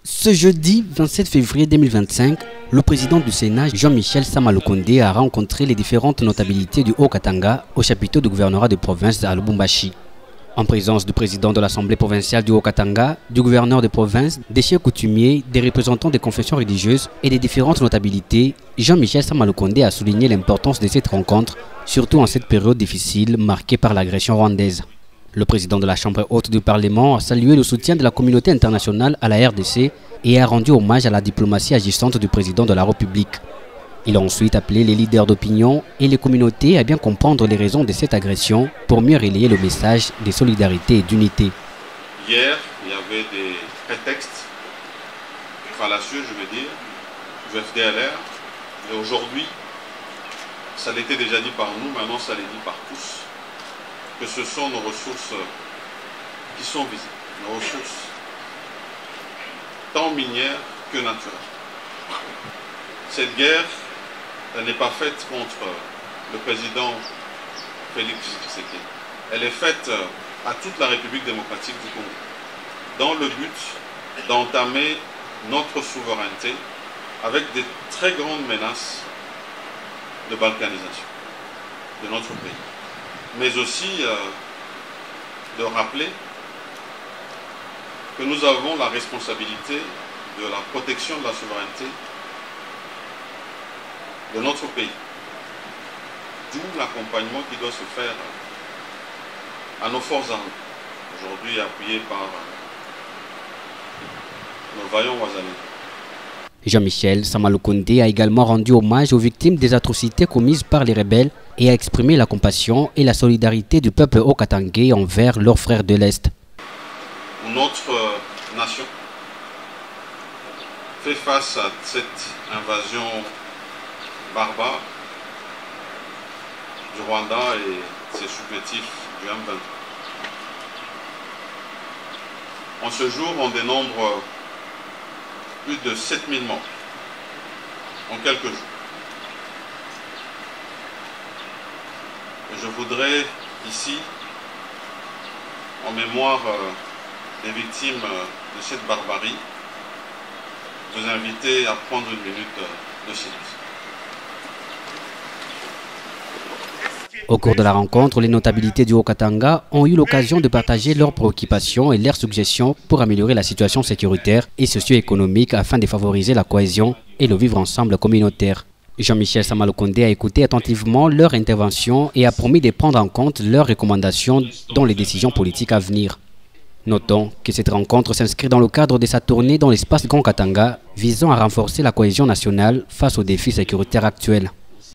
Ce jeudi 27 février 2025, le président du Sénat, Jean-Michel Sama Lukonde, a rencontré les différentes notabilités du Haut-Katanga au chapiteau du gouvernorat de province à Lubumbashi. En présence du président de l'Assemblée provinciale du Haut-Katanga, du gouverneur de province, des chefs coutumiers, des représentants des confessions religieuses et des différentes notabilités, Jean-Michel Sama Lukonde a souligné l'importance de cette rencontre, surtout en cette période difficile marquée par l'agression rwandaise. Le président de la Chambre haute du Parlement a salué le soutien de la communauté internationale à la RDC et a rendu hommage à la diplomatie agissante du président de la République. Il a ensuite appelé les leaders d'opinion et les communautés à bien comprendre les raisons de cette agression pour mieux relayer le message de solidarité et d'unité. Hier, il y avait des prétextes fallacieux, je veux dire, du FDLR. Et aujourd'hui, ça l'était déjà dit par nous, maintenant ça l'est dit par tous, que ce sont nos ressources qui sont visées, nos ressources tant minières que naturelles. Cette guerre, elle n'est pas faite contre le président Félix Tshisekedi. Elle est faite à toute la République démocratique du Congo, dans le but d'entamer notre souveraineté avec des très grandes menaces de balkanisation de notre pays. Mais aussi de rappeler que nous avons la responsabilité de la protection de la souveraineté de notre pays. D'où l'accompagnement qui doit se faire à nos forces armées, aujourd'hui appuyées par nos vaillants Wazalais. Jean-Michel Sama Lukonde a également rendu hommage aux victimes des atrocités commises par les rebelles et a exprimé la compassion et la solidarité du peuple haut-katangais envers leurs frères de l'Est. Notre nation fait face à cette invasion barbare du Rwanda et ses supplétifs du M23. En ce jour, on dénombre plus de 7000 morts en quelques jours. Et je voudrais ici, en mémoire des victimes de cette barbarie, vous inviter à prendre une minute de silence. Au cours de la rencontre, les notabilités du Haut-Katanga ont eu l'occasion de partager leurs préoccupations et leurs suggestions pour améliorer la situation sécuritaire et socio-économique afin de favoriser la cohésion et le vivre ensemble communautaire. Jean-Michel Sama Lukonde a écouté attentivement leurs interventions et a promis de prendre en compte leurs recommandations dans les décisions politiques à venir. Notons que cette rencontre s'inscrit dans le cadre de sa tournée dans l'espace Grand Katanga visant à renforcer la cohésion nationale face aux défis sécuritaires actuels.